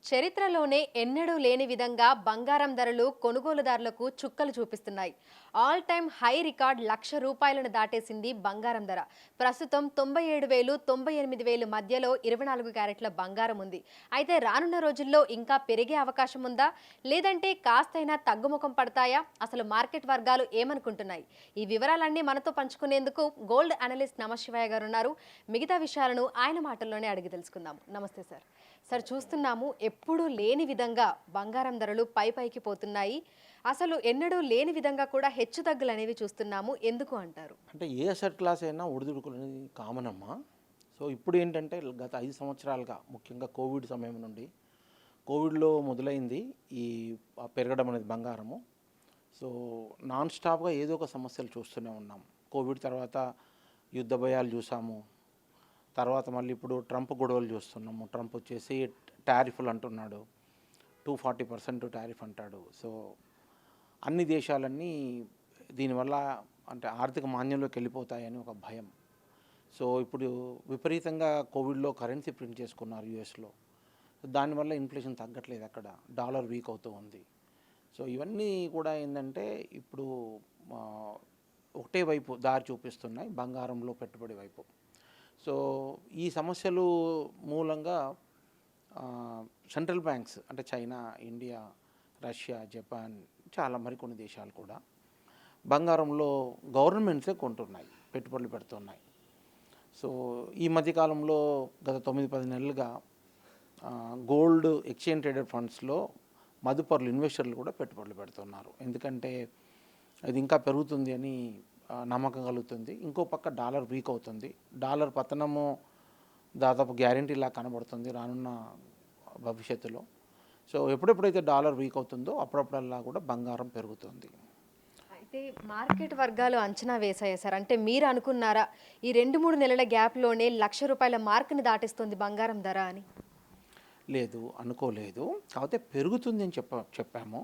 చరిత్రలోనే ఎన్నడూ లేని విధంగా బంగారం ధరలు కొనుగోలుదారులకు చుక్కలు చూపిస్తున్నాయి. ఆల్ టైమ్ హై రికార్డ్ ₹1,00,000 దాటేసింది బంగారం ధర. ప్రస్తుతం 97,000 98,000 మధ్యలో 24 క్యారెట్ల బంగారం ఉంది. అయితే రానున్న రోజుల్లో ఇంకా పెరిగే అవకాశం ఉందా, లేదంటే కాస్తైనా తగ్గుముఖం పడతాయా? అసలు మార్కెట్ వర్గాలు ఏమనుకుంటున్నాయి? ఈ వివరాలన్నీ మనతో పంచుకునేందుకు గోల్డ్ అనలిస్ట్ నమశివాయ గారు ఉన్నారు. మిగతా విషయాలను ఆయన మాటల్లోనే అడిగి తెలుసుకుందాం. నమస్తే సార్. సార్, చూస్తున్నాము ఎప్పుడూ లేని విధంగా బంగారం ధరలు పైకి పోతున్నాయి. అసలు ఎన్నడూ లేని విధంగా కూడా హెచ్చుతగ్గులు అనేవి చూస్తున్నాము. ఎందుకు అంటారు? అంటే ఏ అసెట్ క్లాస్ అయినా ఒడిదుడుకులు అనేది కామన్ అమ్మా. సో ఇప్పుడు ఏంటంటే గత 5 సంవత్సరాలుగా ముఖ్యంగా కోవిడ్ సమయం నుండి కోవిడ్లో మొదలైంది ఈ పెరగడం అనేది బంగారము. సో నాన్ స్టాప్గా ఏదో ఒక సమస్యలు చూస్తూనే ఉన్నాం. కోవిడ్ తర్వాత యుద్ధ భయాలు చూసాము. తర్వాత మళ్ళీ ఇప్పుడు ట్రంప్ గొడవలు చూస్తున్నాము. ట్రంప్ వచ్చేసి టారిఫ్లు అంటున్నాడు, 240% టారిఫ్ అంటాడు. సో అన్ని దేశాలన్నీ దీనివల్ల అంటే ఆర్థిక మాంద్యంలోకి వెళ్ళిపోతాయని ఒక భయం. సో ఇప్పుడు విపరీతంగా కోవిడ్లో కరెన్సీ ప్రింట్ చేసుకున్నారు యూఎస్లో. దానివల్ల ఇన్ఫ్లేషన్ తగ్గట్లేదు, అక్కడ డాలర్ వీక్ అవుతూ ఉంది. సో ఇవన్నీ కూడా ఏంటంటే ఇప్పుడు ఒకటే వైపు దారి చూపిస్తున్నాయి, బంగారంలో పెట్టుబడి వైపు. సో ఈ సమస్యలు మూలంగా సెంట్రల్ బ్యాంక్స్ అంటే చైనా, ఇండియా, రష్యా, జపాన్, చాలా మరికొన్ని దేశాలు కూడా బంగారంలో గవర్నమెంట్సే కొంటున్నాయి, పెట్టుబడులు పెడుతున్నాయి. సో ఈ మధ్యకాలంలో గత 9-10 నెలలుగా గోల్డ్ ఎక్స్చేంజ్ ట్రేడెడ్ ఫండ్స్లో మదుపరులు, ఇన్వెస్టర్లు కూడా పెట్టుబడులు పెడుతున్నారు. ఎందుకంటే అది ఇంకా పెరుగుతుంది అని నమ్మకం కలుగుతుంది. ఇంకో పక్క డాలర్ వీక్ అవుతుంది. డాలర్ పతనము దాదాపు గ్యారెంటీలా కనబడుతుంది రానున్న భవిష్యత్తులో. సో ఎప్పుడెప్పుడైతే డాలర్ వీక్ అవుతుందో అప్పుడప్పుడల్లా కూడా బంగారం పెరుగుతుంది. అయితే మార్కెట్ వర్గాలు అంచనా వేశాయా సార్? అంటే మీరు అనుకున్నారా ఈ 2-3 నెలల గ్యాప్లోనే ₹1,00,000 మార్కుని దాటిస్తుంది బంగారం ధర అని? లేదు, అనుకోలేదు. కాకపోతే పెరుగుతుంది అని చెప్పాము.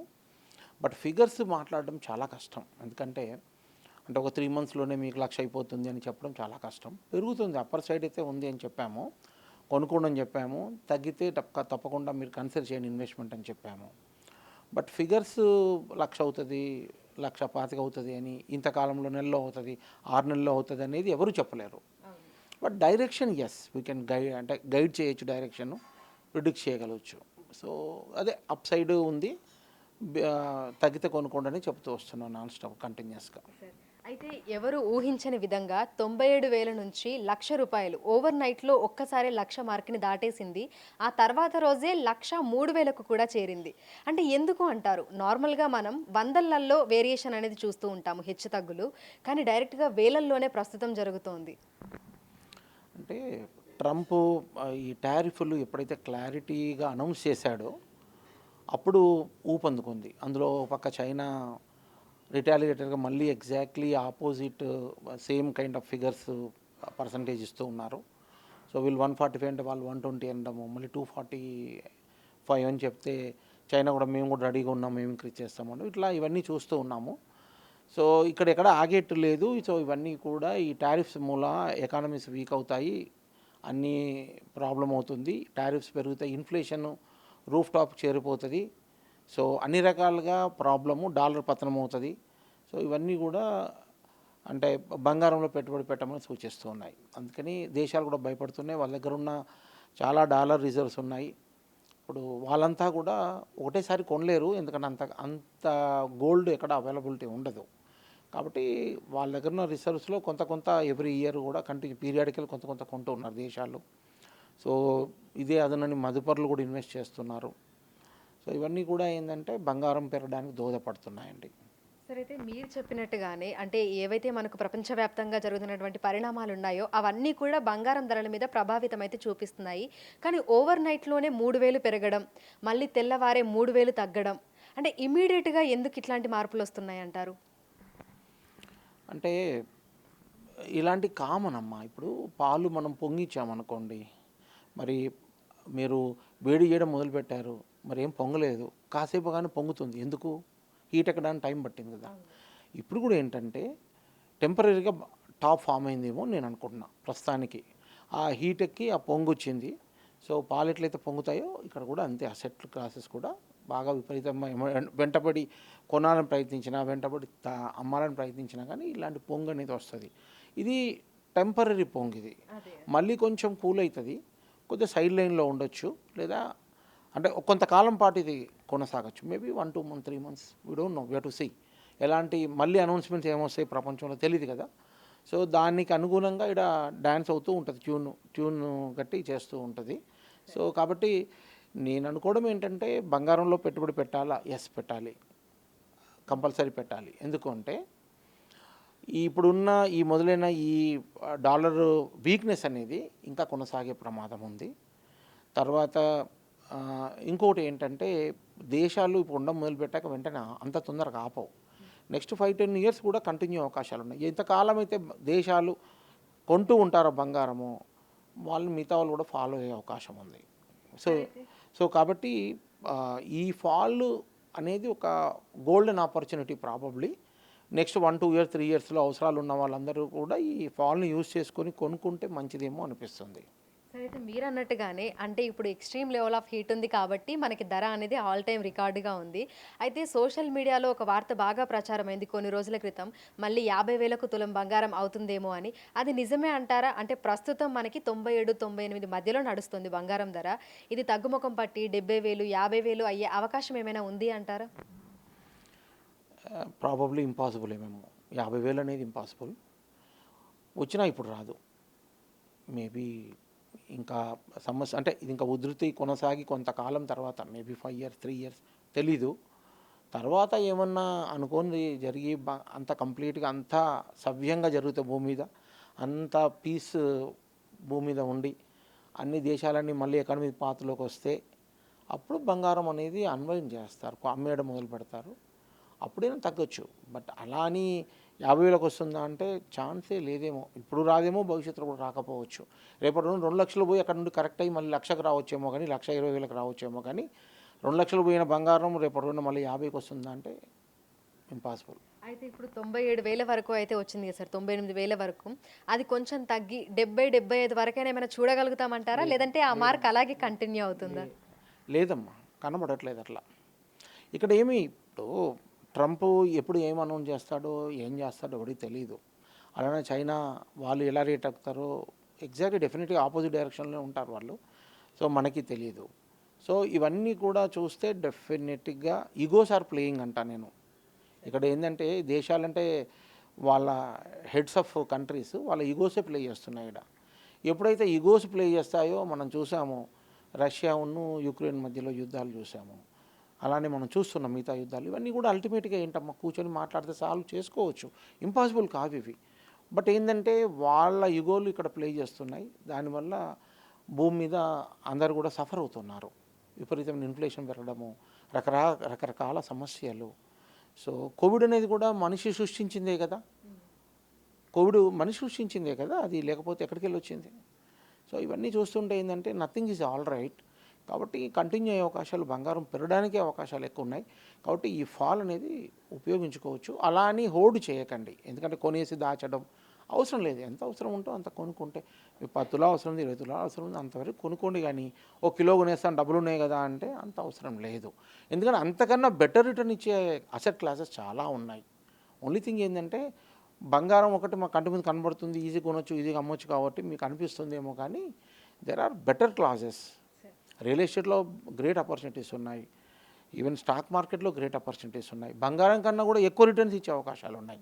బట్ ఫిగర్స్ మాట్లాడడం చాలా కష్టం. ఎందుకంటే అంటే ఒక 3 మంత్స్లోనే మీకు 1,00,000 అయిపోతుంది అని చెప్పడం చాలా కష్టం. పెరుగుతుంది, అప్పర్ సైడ్ అయితే ఉంది అని చెప్పాము, కొనుక్కోండి అని చెప్పాము. తగ్గితే తప్పకుండా మీరు కన్సిడర్ చేయండి ఇన్వెస్ట్మెంట్ అని చెప్పాము. బట్ ఫిగర్స్ 1,00,000 అవుతుంది, 1,25,000 అవుతుంది అని, ఇంతకాలంలో నెలలో అవుతుంది, 6 నెలల్లో అవుతుంది అనేది ఎవరు చెప్పలేరు. But direction yes, we can guide చేయొచ్చు, డైరెక్షన్ ప్రిడిక్ట్ చేయగలవచ్చు. సో అదే అప్ సైడ్ ఉంది, తగ్గితే కొనుక్కోండి అని చెప్తూ వస్తున్నాను నాన్ స్టాప్ కంటిన్యూస్గా. అయితే ఎవరు ఊహించని విధంగా 97,000 నుంచి ₹1,00,000 ఓవర్ నైట్లో ఒక్కసారి 1,00,000 మార్కుని దాటేసింది. ఆ తర్వాత రోజే 1,03,000కు కూడా చేరింది. అంటే ఎందుకు అంటారు? నార్మల్గా మనం వందలల్లో వేరియేషన్ అనేది చూస్తూ ఉంటాము, హెచ్చు తగ్గులు. కానీ డైరెక్ట్గా వేలల్లోనే ప్రస్తుతం జరుగుతోంది. అంటే ట్రంప్ ఈ టారిఫ్లు ఎప్పుడైతే క్లారిటీగా అనౌన్స్ చేశాడో అప్పుడు ఊపందుకుంది. అందులో పక్క చైనా రిటాలియేటర్గా మళ్ళీ exactly opposite same kind of figures percentage ఇస్తూ ఉన్నారు. సో వీళ్ళు 145 అంటే వాళ్ళు 120 అనడము, మళ్ళీ 245 అని చెప్తే చైనా కూడా మేము కూడా రెడీగా ఉన్నాం, మేము ఇంక్రీజ్ చేస్తామని, ఇట్లా ఇవన్నీ చూస్తూ ఉన్నాము. సో ఇక్కడ ఎక్కడ ఆగేట్టు లేదు. సో ఇవన్నీ కూడా ఈ టారిఫ్స్ మూల ఎకానమీస్ వీక్ అవుతాయి, అన్నీ ప్రాబ్లం అవుతుంది, టారిఫ్స్ పెరుగుతాయి, ఇన్ఫ్లేషన్ రూఫ్ టాప్ చేరిపోతుంది. సో అన్ని రకాలుగా ప్రాబ్లము, డాలర్ పతనం అవుతుంది. సో ఇవన్నీ కూడా అంటే బంగారంలో పెట్టుబడి పెట్టమని సూచిస్తూ ఉన్నాయి. అందుకని దేశాలు కూడా భయపడుతున్నాయి. వాళ్ళ దగ్గర ఉన్న చాలా డాలర్ రిజర్వ్స్ ఉన్నాయి. ఇప్పుడు వాళ్ళంతా కూడా ఒకటేసారి కొనలేరు, ఎందుకంటే అంత గోల్డ్ ఎక్కడ అవైలబిలిటీ ఉండదు. కాబట్టి వాళ్ళ దగ్గర ఉన్న రిజర్వ్స్లో కొంత ఎవ్రీ ఇయర్ కూడా పీరియాడికల్ కొంత కొంటూ ఉన్నారు దేశాలు. సో ఇదే అదనని మదుపరులు కూడా ఇన్వెస్ట్ చేస్తున్నారు. సో ఇవన్నీ కూడా ఏంటంటే బంగారం పెరగడానికి దోహదపడుతున్నాయండి. సరే, అయితే మీరు చెప్పినట్టుగానే అంటే ఏవైతే మనకు ప్రపంచవ్యాప్తంగా జరుగుతున్నటువంటి పరిణామాలు ఉన్నాయో అవన్నీ కూడా బంగారం ధరల మీద ప్రభావితం అయితే చూపిస్తున్నాయి. కానీ ఓవర్ నైట్లోనే 3,000 పెరగడం, మళ్ళీ తెల్లవారే 3,000 తగ్గడం, అంటే ఇమీడియట్గా ఎందుకు ఇట్లాంటి మార్పులు వస్తున్నాయి అంటారు? అంటే ఇలాంటి కామన్ అమ్మా. ఇప్పుడు పాలు మనం పొంగిచ్చామనుకోండి, మరి మీరు వేడి చేయడం మొదలుపెట్టారు, మరి ఏం పొంగలేదు, కాసేపు కానీ పొంగుతుంది. ఎందుకు? హీట్ ఎక్కడానికి టైం పట్టింది కదా. ఇప్పుడు కూడా ఏంటంటే టెంపరీగా టాప్ ఫామ్ అయిందేమో నేను అనుకుంటున్నా ప్రస్తుతానికి. ఆ హీట్ ఎక్కి ఆ పొంగు వచ్చింది. సో పాలు ఎట్లయితే పొంగుతాయో ఇక్కడ కూడా అంతే, అసెట్ క్లాసెస్ కూడా బాగా విపరీతంగా వెంటబడి కొనాలని ప్రయత్నించినా, వెంటబడి అమ్మాలని ప్రయత్నించినా కానీ ఇలాంటి పొంగు అనేది వస్తుంది. ఇది టెంపరీ పొంగు, ఇది మళ్ళీ కొంచెం కూల్ అవుతుంది, కొద్దిగా సైడ్ లైన్లో ఉండొచ్చు, లేదా అంటే కొంతకాలం పాటు ఇది కొనసాగచ్చు. Maybe 1 2 months 3 months, we don't know, we have to see. ఎలాంటి మళ్ళీ అనౌన్స్మెంట్స్ ఏమొస్తాయి ప్రపంచంలో తెలియదు కదా. సో దానికి అనుగుణంగా ఇక్కడ డ్యాన్స్ అవుతూ ఉంటుంది, ట్యూన్ గట్టి చేస్తూ ఉంటుంది. సో కాబట్టి నేను అనుకోవడం ఏంటంటే బంగారంలో పెట్టుబడి పెట్టాలా? ఎస్, పెట్టాలి, కంపల్సరీ పెట్టాలి. ఎందుకు అంటే ఇప్పుడున్న ఈ మొదలైన ఈ డాలర్ వీక్నెస్ అనేది ఇంకా కొనసాగే ప్రమాదం ఉంది. తర్వాత ఇంకొకటి ఏంటంటే దేశాలు ఇప్పుడు ఉండడం మొదలుపెట్టాక వెంటనే అంత తొందరగా ఆపవు. నెక్స్ట్ 5-10 years కూడా కంటిన్యూ అవకాశాలు ఉన్నాయి. ఎంతకాలం అయితే దేశాలు కొంటూ ఉంటారో బంగారము, వాళ్ళు మిగతా వాళ్ళు కూడా ఫాలో అయ్యే అవకాశం ఉంది. సో కాబట్టి ఈ ఫాల్ అనేది ఒక golden opportunity. Probably next 1-2 years 3 yearsలో అవసరాలు ఉన్న వాళ్ళందరూ కూడా ఈ ఫాల్ని యూజ్ చేసుకొని కొనుక్కుంటే మంచిదేమో అనిపిస్తుంది. సరే, అయితే మీరు అన్నట్టుగానే అంటే ఇప్పుడు ఎక్స్ట్రీమ్ లెవెల్ ఆఫ్ హీట్ ఉంది కాబట్టి మనకి ధర అనేది ఆల్ టైమ్ రికార్డుగా ఉంది. అయితే సోషల్ మీడియాలో ఒక వార్త బాగా ప్రచారమైంది కొన్ని రోజుల క్రితం, మళ్ళీ 50,000కు తులం బంగారం అవుతుందేమో అని. అది నిజమే అంటారా? అంటే ప్రస్తుతం మనకి 97-98 మధ్యలో నడుస్తుంది బంగారం ధర. ఇది తగ్గుముఖం పట్టి 70,000 50,000 అయ్యే అవకాశం ఏమైనా ఉంది అంటారా? ప్రాబబ్లీ ఇంపాసిబుల్ ఏమేమో. 50,000 అనేది ఇంపాసిబుల్, వచ్చినా ఇప్పుడు రాదు. మేబీ ఇంకా సమస్య అంటే ఇది ఇంకా ఉధృతి కొనసాగి కొంతకాలం తర్వాత, మేబీ 5 years 3 years తెలీదు. తర్వాత ఏమన్నా అనుకోని జరిగి అంత కంప్లీట్గా అంతా సవ్యంగా జరుగుతే భూమి మీద, అంత పీస్ భూమి మీద ఉండి అన్ని దేశాలన్నీ మళ్ళీ ఎకానమీ పాత్రలోకి వస్తే అప్పుడు బంగారం అనేది అన్వయం చేస్తారు, అమ్మేయడం మొదలు పెడతారు, అప్పుడైనా తగ్గొచ్చు. బట్ అలా అని 50,000కి వస్తుందా అంటే ఛాన్సే లేదేమో. ఇప్పుడు రాదేమో, భవిష్యత్తులో కూడా రాకపోవచ్చు. రేపటి రోజు 2 లక్షలు పోయి అక్కడ నుండి కరెక్ట్ అయ్యి మళ్ళీ 1,00,000కి రావచ్చేమో, కానీ 1,20,000కి రావచ్చేమో, కానీ 2 లక్షలు పోయిన బంగారం రేపటి రోజున మళ్ళీ 50కి వస్తుందా అంటే ఇంపాసిబుల్. అయితే ఇప్పుడు 97,000 వరకు అయితే వచ్చింది కదా సార్, 98,000 వరకు. అది కొంచెం తగ్గి 70-75 వరకైనా ఏమైనా చూడగలుగుతామంటారా? లేదంటే ఆ మార్క్ అలాగే కంటిన్యూ అవుతుందా? లేదమ్మా, కనబడట్లేదు అట్లా. ఇక్కడ ఏమి ఇప్పుడు ట్రంప్ ఎప్పుడు ఏం అనౌన్స్ చేస్తాడో ఏం చేస్తాడో ఎవరికి తెలియదు. అలానే చైనా వాళ్ళు ఎలా రేట్ ఎక్కుతారో ఎగ్జాక్ట్లీ డెఫినెట్గా ఆపోజిట్ డైరెక్షన్లో ఉంటారు వాళ్ళు. సో మనకి తెలియదు. సో ఇవన్నీ కూడా చూస్తే డెఫినెట్గా ఈగోస్ ఆర్ ప్లేయింగ్ అంటా నేను. ఇక్కడ ఏంటంటే దేశాలంటే వాళ్ళ హెడ్స్ ఆఫ్ కంట్రీస్ వాళ్ళ ఈగోసే ప్లే చేస్తున్నాయి. ఇక్కడ ఎప్పుడైతే ఈగోస్ ప్లే చేస్తాయో మనం చూసాము, రష్యాను యుక్రెయిన్ మధ్యలో యుద్ధాలు చూసాము, అలానే మనం చూస్తున్నాం మిగతా యుద్ధాలు. ఇవన్నీ కూడా అల్టిమేట్గా ఏంటమ్మా, కూర్చొని మాట్లాడితే సాల్వ్ చేసుకోవచ్చు, ఇంపాసిబుల్ కావు ఇవి. బట్ ఏంటంటే వాళ్ళ యుగోలు ఇక్కడ ప్లే చేస్తున్నాయి. దానివల్ల భూమి మీద అందరు కూడా సఫర్ అవుతున్నారు. విపరీతమైన ఇన్ఫ్లేషన్ పెరగడము, రకరకాల సమస్యలు. సో కోవిడ్ అనేది కూడా మనిషి సృష్టించిందే కదా, మనిషి సృష్టించిందే కదా, అది లేకపోతే ఎక్కడికి వెళ్ళి వచ్చింది. సో ఇవన్నీ చూస్తుంటే ఏంటంటే నథింగ్ ఈజ్ ఆల్ రైట్. కాబట్టి కంటిన్యూ అయ్యే అవకాశాలు, బంగారం పెరగడానికే అవకాశాలు ఎక్కువ ఉన్నాయి. కాబట్టి ఈ ఫాల్ అనేది ఉపయోగించుకోవచ్చు. అలా అని హోల్డ్ చేయకండి, ఎందుకంటే కొనేసి దాచడం అవసరం లేదు. ఎంత అవసరం ఉంటో అంత కొనుక్కుంటే, 10 తులాలు అవసరం ఉంది, 20 తులాలు అవసరం ఉంది, అంతవరకు కొనుక్కోండి. కానీ 1 కిలో కొనేస్తాను డబ్బులు ఉన్నాయి కదా అంటే అంత అవసరం లేదు. ఎందుకంటే అంతకన్నా బెటర్ రిటర్న్ ఇచ్చే అసెట్ క్లాసెస్ చాలా ఉన్నాయి. ఓన్లీ థింగ్ ఏంటంటే బంగారం ఒకటి మా కంటి మీద కనబడుతుంది, ఈజీ కొనొచ్చు, ఈజీగా అమ్మొచ్చు కాబట్టి మీకు అనిపిస్తుందేమో, కానీ there are better classes. Real ఎస్టేట్లో గ్రేట్ ఆపర్చునిటీస్ ఉన్నాయి, ఈవెన్ స్టాక్ మార్కెట్లో గ్రేట్ ఆపర్చునిటీస్ ఉన్నాయి. బంగారం కన్నా కూడా ఎక్కువ రిటర్న్స్ ఇచ్చే అవకాశాలు ఉన్నాయి.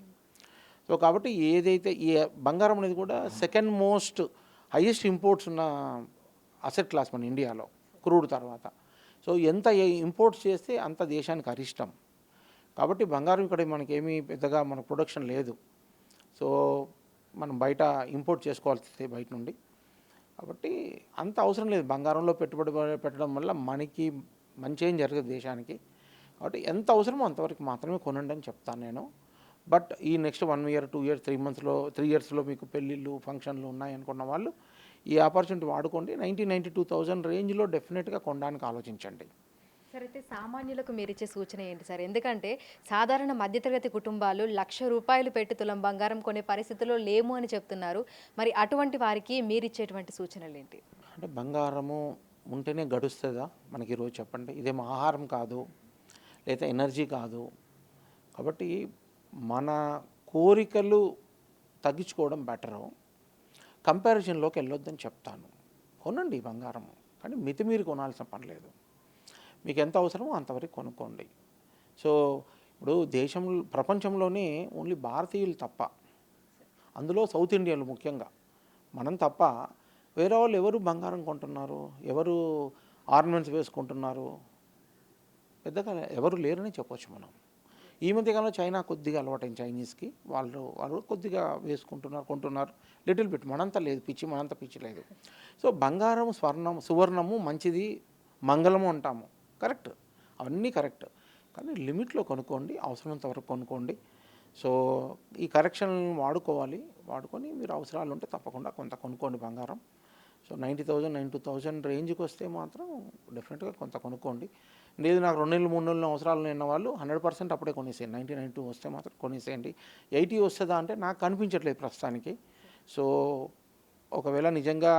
సో కాబట్టి ఏదైతే ఈ బంగారం అనేది కూడా సెకండ్ మోస్ట్ హైయెస్ట్ ఇంపోర్ట్స్ ఉన్న అసెట్ క్లాస్ మన ఇండియాలో, క్రూడ్ తర్వాత. సో ఎంత ఇంపోర్ట్స్ చేస్తే అంత దేశానికి అరిష్టం. కాబట్టి బంగారం ఇక్కడ మనకేమీ పెద్దగా మన ప్రొడక్షన్ లేదు. సో మనం బయట ఇంపోర్ట్ చేసుకోవాల్సిందే బయట నుండి. కాబట్టి అంత అవసరం లేదు. బంగారంలో పెట్టుబడి పెట్టడం వల్ల మనకి మంచి ఏం జరగదు దేశానికి. కాబట్టి ఎంత అవసరమో అంతవరకు మాత్రమే కొనండి అని చెప్తాను నేను. బట్ ఈ నెక్స్ట్ 1 year 2 years 3 yearsలో మీకు పెళ్ళిళ్ళు ఫంక్షన్లు ఉన్నాయనుకున్న వాళ్ళు ఈ ఆపర్చునిటీ వాడుకోండి. 90,000-92,000 రేంజ్లో డెఫినెట్గా కొనడానికి ఆలోచించండి. సార్, అయితే సామాన్యులకు మీరు ఇచ్చే సూచన ఏంటి సార్? ఎందుకంటే సాధారణ మధ్యతరగతి కుటుంబాలు ₹1,00,000 పెట్టి తులం బంగారం కొనే పరిస్థితిలో లేము అని చెప్తున్నారు. మరి అటువంటి వారికి మీరు ఇచ్చేటువంటి సూచనలు ఏంటి? అంటే బంగారము ఉంటేనే గడుస్తుందా మనకి ఈరోజు చెప్పండి? ఇదేం ఆహారం కాదు, లేదా ఎనర్జీ కాదు. కాబట్టి మన కోరికలు తగ్గించుకోవడం బెటరు. కంపారిజన్లోకి వెళ్ళొద్దని చెప్తాను. కొనండి బంగారం, కానీ మితిమీరి కొనాల్సిన పని లేదు. మీకు ఎంత అవసరమో అంతవరకు కొనుక్కోండి. సో ఇప్పుడు ప్రపంచంలోనే ఓన్లీ భారతీయులు తప్ప, అందులో సౌత్ ఇండియన్లు ముఖ్యంగా మనం తప్ప వేరే వాళ్ళు ఎవరు బంగారం కొంటున్నారు, ఎవరు ఆర్నమెంట్స్ వేసుకుంటున్నారు, పెద్దగా ఎవరు లేరని చెప్పొచ్చు మనం. ఈ మధ్యకాలంలో చైనా కొద్దిగా అలవాటైంది చైనీస్కి, వాళ్ళు కొద్దిగా వేసుకుంటున్నారు, కొంటున్నారు లిటిల్ బిట్. మనంతా లేదు పిచ్చి, మనంతా పిచ్చి లేదు. సో బంగారం, సువర్ణము మంచిది, మంగళము అంటాము, కరెక్ట్, అవన్నీ కరెక్ట్. కానీ లిమిట్లో కొనుక్కోండి, అవసరమైనంత వరకు కొనుక్కోండి. సో ఈ కరెక్షన్ వాడుకొని మీరు అవసరాలు ఉంటే తప్పకుండా కొంత కొనుక్కోండి బంగారం. సో 90,000 92,000 రేంజ్కి వస్తే మాత్రం డెఫినెట్గా కొంత కొనుక్కోండి. లేదు నాకు 2 నెలలు 3 నెలలు అవసరాలు ఉన్న వాళ్ళు 100% అప్పుడే కొనేసేయండి. 90, 92 వస్తే మాత్రం కొనేసేయండి. 80 వస్తుందా అంటే నాకు కనిపించట్లేదు ప్రస్తుతానికి. సో ఒకవేళ నిజంగా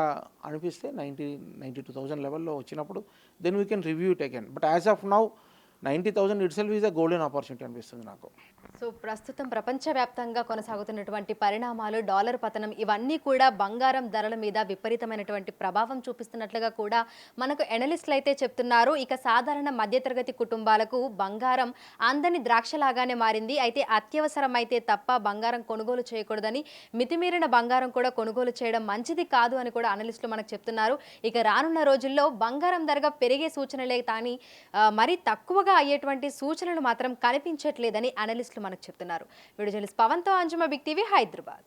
అనిపిస్తే 92,000 లెవెల్లో వచ్చినప్పుడు then we can review it again. But as of now 90,000 itself is a golden opportunity అనిపిస్తుంది నాకు. సో ప్రస్తుతం ప్రపంచవ్యాప్తంగా కొనసాగుతున్నటువంటి పరిణామాలు, డాలర్ పతనం, ఇవన్నీ కూడా బంగారం ధరల మీద విపరీతమైనటువంటి ప్రభావం చూపిస్తున్నట్లుగా కూడా మనకు ఎనలిస్టులు అయితే చెప్తున్నారు. ఇక సాధారణ మధ్యతరగతి కుటుంబాలకు బంగారం అందని ద్రాక్షలాగానే మారింది. అయితే అత్యవసరం అయితే తప్ప బంగారం కొనుగోలు చేయకూడదని, మితిమీరిన బంగారం కూడా కొనుగోలు చేయడం మంచిది కాదు అని కూడా అనలిస్టులు మనకు చెప్తున్నారు. ఇక రానున్న రోజుల్లో బంగారం ధరగా పెరిగే సూచనలే కానీ మరీ తక్కువగా అయ్యేటువంటి సూచనలు మాత్రం కనిపించట్లేదని అనలిస్టులు మనకు చెప్తున్నారు. వీడియో జర్నలిస్ట్ పవన్తో అంజుమ, బిగ్ టీవీ, హైదరాబాద్.